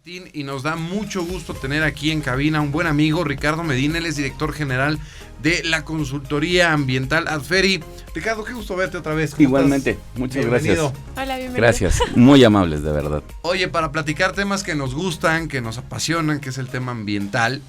Y nos da mucho gusto tener aquí en cabina un buen amigo, Ricardo Medina. Él es director general de la consultoría ambiental Adferi. Ricardo, qué gusto verte otra vez. Igualmente, muchas bienvenido. Gracias. Hola, bienvenido. Gracias, muy amables, de verdad. Oye, para platicar temas que nos gustan, que nos apasionan, que es el tema ambiental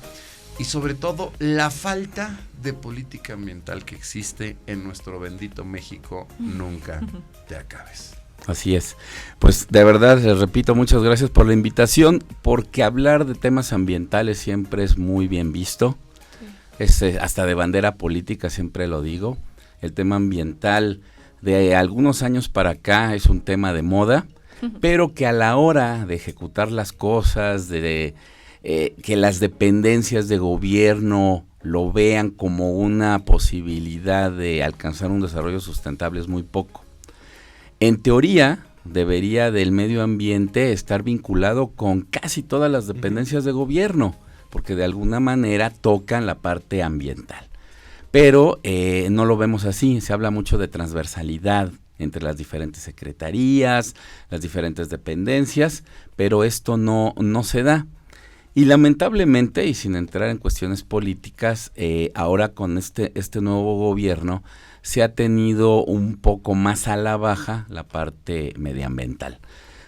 y sobre todo la falta de política ambiental que existe en nuestro bendito México, nunca te acabes. Así es. Pues de verdad, les repito, muchas gracias por la invitación, porque hablar de temas ambientales siempre es muy bien visto. Sí. Es hasta de bandera política, siempre lo digo. El tema ambiental de algunos años para acá es un tema de moda, pero que a la hora de ejecutar las cosas, que las dependencias de gobierno lo vean como una posibilidad de alcanzar un desarrollo sustentable es muy poco. En teoría, debería del medio ambiente estar vinculado con casi todas las dependencias de gobierno, porque de alguna manera tocan la parte ambiental. Pero no lo vemos así, se habla mucho de transversalidad entre las diferentes secretarías, las diferentes dependencias, pero esto no se da. Y lamentablemente, y sin entrar en cuestiones políticas, ahora con este nuevo gobierno, se ha tenido un poco más a la baja la parte medioambiental.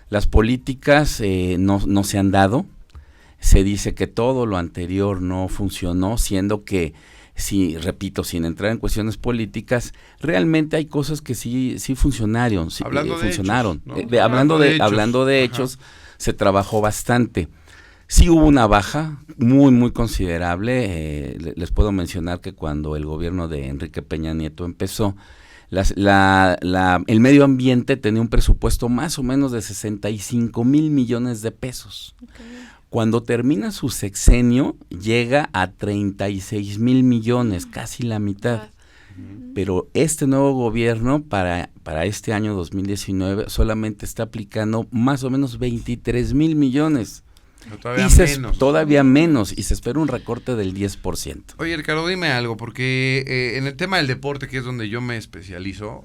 Las políticas no se han dado, se dice que todo lo anterior no funcionó, siendo que, repito, sin entrar en cuestiones políticas, realmente hay cosas que sí funcionaron. Funcionaron. Hablando de hechos, se trabajó bastante. Sí hubo una baja muy considerable. Les puedo mencionar que cuando el gobierno de Enrique Peña Nieto empezó, el medio ambiente tenía un presupuesto más o menos de 65 mil millones de pesos. Okay. Cuando termina su sexenio, llega a 36 mil millones, casi la mitad. Pero este nuevo gobierno para este año 2019 solamente está aplicando más o menos 23 mil millones. Todavía menos, y se espera un recorte del 10%. Oye, Ricardo, dime algo, porque en el tema del deporte, que es donde yo me especializo,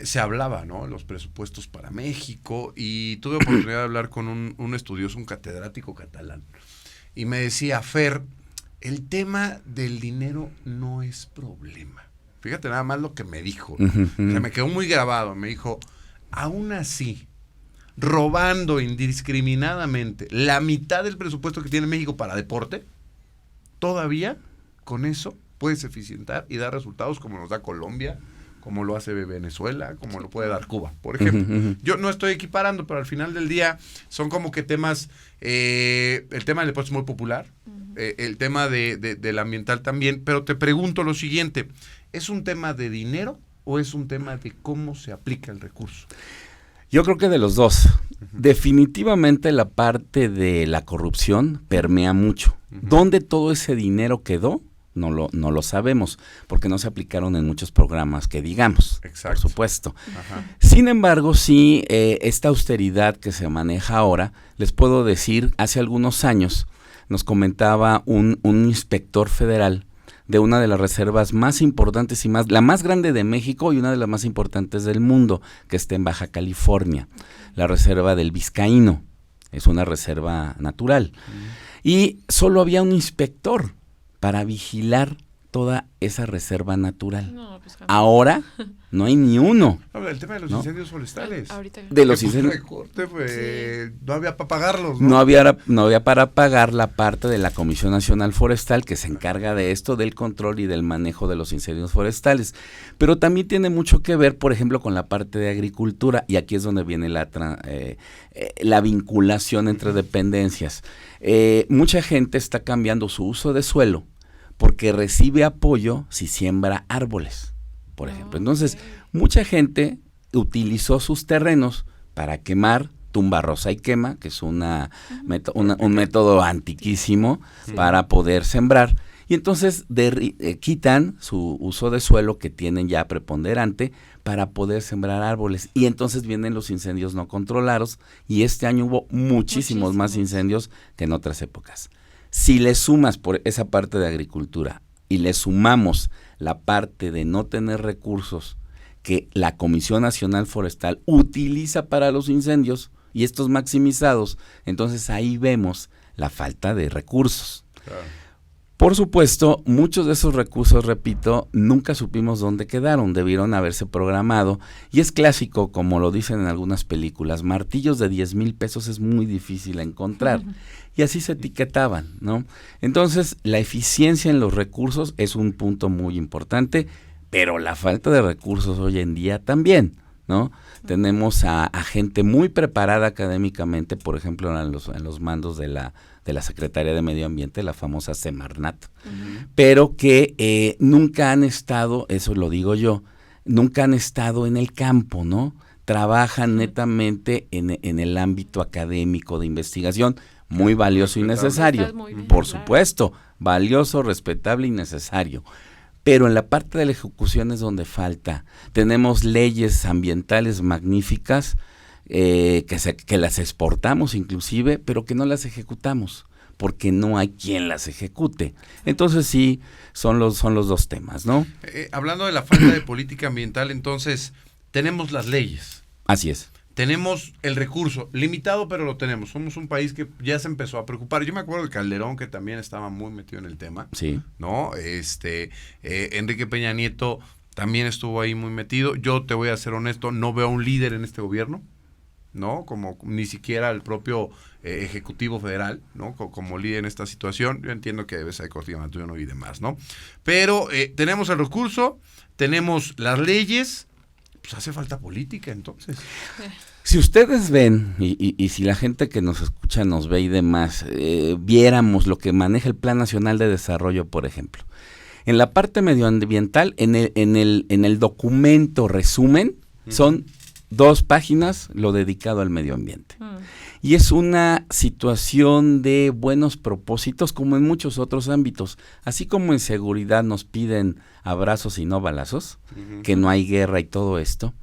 se hablaba, ¿no? Los presupuestos para México, y tuve oportunidad de hablar con un estudioso, un catedrático catalán, y me decía, Fer, el tema del dinero no es problema. Fíjate nada más lo que me dijo, o sea, me quedó muy grabado, me dijo, aún así, robando indiscriminadamente la mitad del presupuesto que tiene México para deporte, todavía con eso puedes eficientar y dar resultados como nos da Colombia, como lo hace Venezuela, como lo puede dar Cuba, por ejemplo. Yo no estoy equiparando, pero al final del día son como que temas, el tema del deporte es muy popular, el tema del ambiental también, pero te pregunto lo siguiente, ¿es un tema de dinero o es un tema de cómo se aplica el recurso? Yo creo que de los dos. Definitivamente la parte de la corrupción permea mucho. ¿Dónde todo ese dinero quedó? No lo sabemos, porque no se aplicaron en muchos programas que digamos. Exacto. Por supuesto. Ajá. Sin embargo, sí, esta austeridad que se maneja ahora, les puedo decir, hace algunos años nos comentaba un inspector federal de una de las reservas más importantes la más grande de México y una de las más importantes del mundo, que está en Baja California, la reserva del Vizcaíno, es una reserva natural. Y solo había un inspector para vigilar toda esa reserva natural. No, pues ahora no hay ni uno. No, el tema de los incendios forestales. De los incendios. Recorte, sí. No había para pagarlos, ¿no? No había para pagar la parte de la Comisión Nacional Forestal que se encarga de esto, del control y del manejo de los incendios forestales. Pero también tiene mucho que ver, por ejemplo, con la parte de agricultura, y aquí es donde viene la vinculación entre dependencias. Mucha gente está cambiando su uso de suelo porque recibe apoyo si siembra árboles, por ejemplo. Entonces, mucha gente utilizó sus terrenos para quemar tumba, rosa y quema, que es un método antiquísimo para poder sembrar. Y entonces quitan su uso de suelo que tienen ya preponderante para poder sembrar árboles. Y entonces vienen los incendios no controlados, y este año hubo muchísimos más incendios que en otras épocas. Si le sumas por esa parte de agricultura y le sumamos la parte de no tener recursos que la Comisión Nacional Forestal utiliza para los incendios, y estos maximizados, entonces ahí vemos la falta de recursos. Claro. Por supuesto, muchos de esos recursos, repito, nunca supimos dónde quedaron, debieron haberse programado, y es clásico, como lo dicen en algunas películas, martillos de 10,000 pesos es muy difícil encontrar, y así se etiquetaban, ¿no? Entonces, la eficiencia en los recursos es un punto muy importante, pero la falta de recursos hoy en día también, ¿no? Tenemos a gente muy preparada académicamente, por ejemplo, en los mandos de la Secretaría de Medio Ambiente, la famosa Semarnat, pero que nunca han estado, eso lo digo yo, nunca han estado en el campo, ¿no? Trabajan netamente en el ámbito académico de investigación, muy valioso y necesario, por supuesto, valioso, respetable y necesario. Pero en la parte de la ejecución es donde falta. Tenemos leyes ambientales magníficas, que las exportamos inclusive, pero que no las ejecutamos, porque no hay quien las ejecute. Entonces sí, son los dos temas, ¿no? Hablando de la falta de política ambiental, entonces, tenemos las leyes. Así es. Tenemos el recurso, limitado, pero lo tenemos. Somos un país que ya se empezó a preocupar. Yo me acuerdo de Calderón, que también estaba muy metido en el tema. Sí. ¿No? Enrique Peña Nieto también estuvo ahí muy metido. Yo te voy a ser honesto, no veo a un líder en este gobierno, ¿no? Como ni siquiera el propio Ejecutivo Federal, ¿no? Como líder en esta situación. Yo entiendo que debe ser coordinatorio y demás, ¿no? Pero tenemos el recurso, tenemos las leyes. Pues hace falta política, entonces. Si ustedes ven, y si la gente que nos escucha nos ve y demás, viéramos lo que maneja el Plan Nacional de Desarrollo, por ejemplo. En la parte medioambiental, en el documento resumen, son 2 páginas lo dedicado al medio ambiente. Y es una situación de buenos propósitos, como en muchos otros ámbitos. Así como en seguridad nos piden abrazos y no balazos, que no hay guerra y todo esto.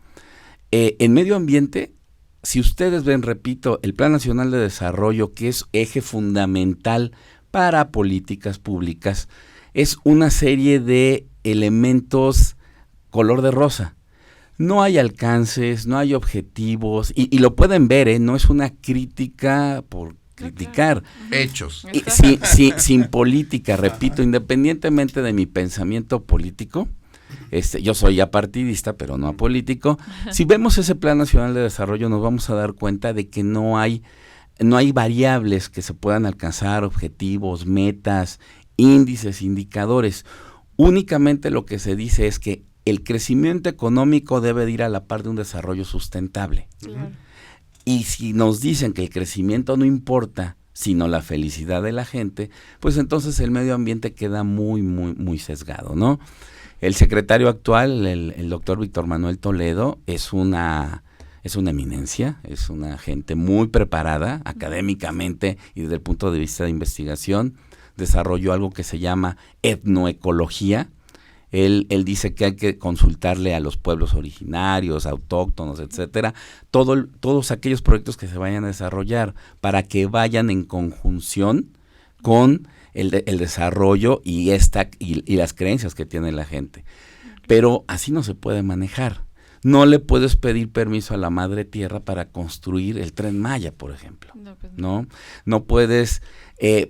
En medio ambiente, si ustedes ven, repito, el Plan Nacional de Desarrollo, que es eje fundamental para políticas públicas, es una serie de elementos color de rosa. No hay alcances, no hay objetivos, y lo pueden ver, no es una crítica por criticar. Hechos. Sin política, repito, independientemente de mi pensamiento político, yo soy apartidista, pero no apolítico. Si vemos ese Plan Nacional de Desarrollo, nos vamos a dar cuenta de que no hay variables que se puedan alcanzar, objetivos, metas, índices, indicadores. Únicamente lo que se dice es que el crecimiento económico debe de ir a la par de un desarrollo sustentable. Claro. Y si nos dicen que el crecimiento no importa, sino la felicidad de la gente, pues entonces el medio ambiente queda muy, muy, muy sesgado, ¿no? El secretario actual, el doctor Víctor Manuel Toledo, es una eminencia, es una gente muy preparada académicamente y desde el punto de vista de investigación. Desarrolló algo que se llama etnoecología. Él dice que hay que consultarle a los pueblos originarios, autóctonos, etcétera, todos aquellos proyectos que se vayan a desarrollar para que vayan en conjunción con el desarrollo y las creencias que tiene la gente. Pero así no se puede manejar. No le puedes pedir permiso a la madre tierra para construir el Tren Maya, por ejemplo. No puedes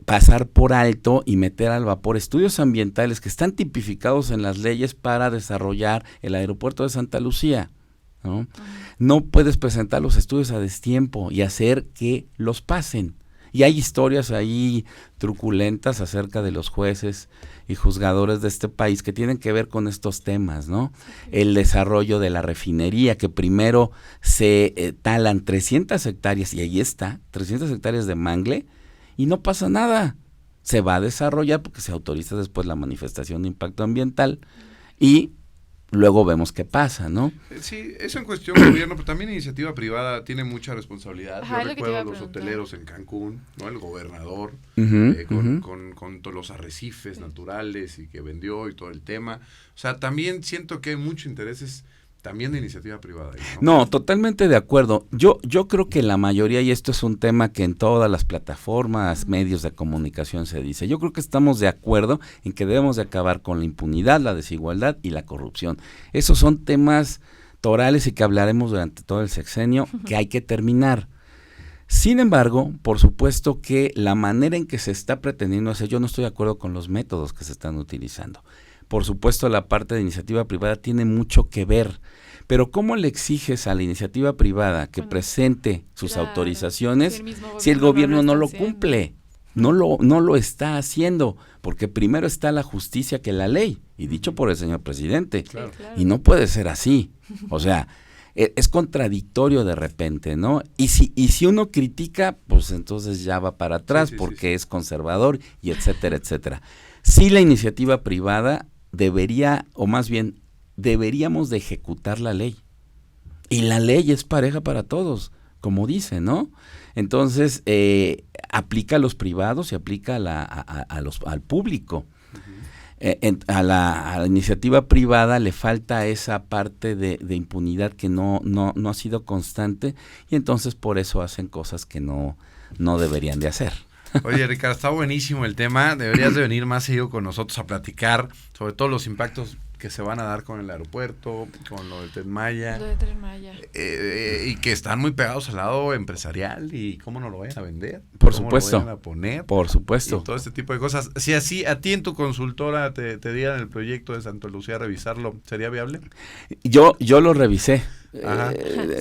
pasar por alto y meter al vapor estudios ambientales que están tipificados en las leyes para desarrollar el aeropuerto de Santa Lucía, ¿no? No puedes presentar los estudios a destiempo y hacer que los pasen. Y hay historias ahí truculentas acerca de los jueces y juzgadores de este país que tienen que ver con estos temas, ¿no? El desarrollo de la refinería, que primero se talan 300 hectáreas, y ahí está, 300 hectáreas de mangle, y no pasa nada. Se va a desarrollar porque se autoriza después la manifestación de impacto ambiental y luego vemos qué pasa, ¿no? Sí, eso en cuestión de gobierno, pero también iniciativa privada tiene mucha responsabilidad. Ajá, yo recuerdo a los hoteleros en Cancún, ¿no? El gobernador, con todos los arrecifes naturales y que vendió y todo el tema. O sea, también siento que hay muchos intereses también de iniciativa privada. No, totalmente de acuerdo. Yo creo que la mayoría, y esto es un tema que en todas las plataformas, medios de comunicación se dice, yo creo que estamos de acuerdo en que debemos de acabar con la impunidad, la desigualdad y la corrupción. Esos son temas torales y que hablaremos durante todo el sexenio que hay que terminar. Sin embargo, por supuesto que la manera en que se está pretendiendo hacer, yo no estoy de acuerdo con los métodos que se están utilizando. Por supuesto, la parte de iniciativa privada tiene mucho que ver, pero ¿cómo le exiges a la iniciativa privada que presente sus autorizaciones si el gobierno no lo cumple? No lo está haciendo, porque primero está la justicia que la ley, y dicho por el señor presidente, Claro. y no puede ser así. O sea, es contradictorio de repente, ¿no? Y si uno critica, pues entonces ya va para atrás, porque es conservador y etcétera, etcétera. Sí, la iniciativa privada debería, o más bien, deberíamos de ejecutar la ley. Y la ley es pareja para todos, como dice, ¿no? Entonces, aplica a los privados y aplica al público. A la iniciativa privada le falta esa parte de impunidad que no ha sido constante, y entonces por eso hacen cosas que no deberían de hacer. Oye, Ricardo, está buenísimo el tema. Deberías de venir más seguido con nosotros a platicar sobre todos los impactos que se van a dar con el aeropuerto, con lo del Tren Maya. Lo de Tren Maya. Y que están muy pegados al lado empresarial y cómo no lo vayan a vender. Por cómo supuesto. lo vayan a poner. Por supuesto. Y todo este tipo de cosas. Si así a ti en tu consultora te dieran el proyecto de Santa Lucía a revisarlo, ¿sería viable? Yo lo revisé. Ajá.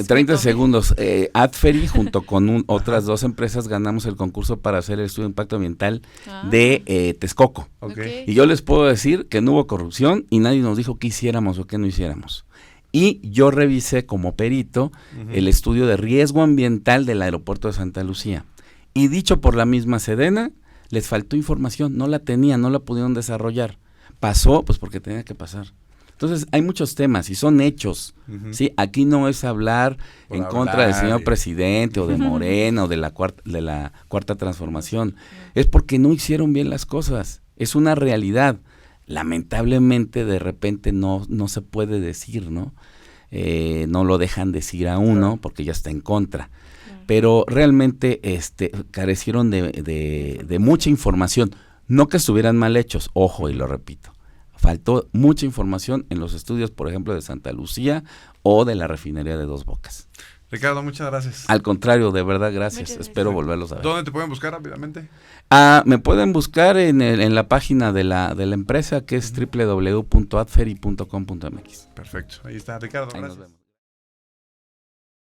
30 segundos. Adferi junto con otras dos empresas ganamos el concurso para hacer el estudio de impacto ambiental de Texcoco. Okay. Y yo les puedo decir que no hubo corrupción y nadie nos dijo qué hiciéramos o qué no hiciéramos. Y yo revisé como perito el estudio de riesgo ambiental del aeropuerto de Santa Lucía. Y dicho por la misma Sedena, les faltó información, no la tenían, no la pudieron desarrollar. Pasó, pues porque tenía que pasar. Entonces, hay muchos temas y son hechos, ¿sí? Aquí no es hablar en contra del señor presidente o de Morena o de la cuarta transformación. Es porque no hicieron bien las cosas. Es una realidad. Lamentablemente, de repente no se puede decir, ¿no? No lo dejan decir a uno porque ya está en contra. Pero realmente carecieron de mucha información. No que estuvieran mal hechos, ojo, y lo repito. Faltó mucha información en los estudios, por ejemplo, de Santa Lucía o de la refinería de Dos Bocas. Ricardo, muchas gracias. Al contrario, de verdad, gracias. Espero volverlos a ver. ¿Dónde te pueden buscar rápidamente? Me pueden buscar en la página de la empresa, que es www.adferi.com.mx. Perfecto. Ahí está, Ricardo. Ahí Gracias. nos vemos.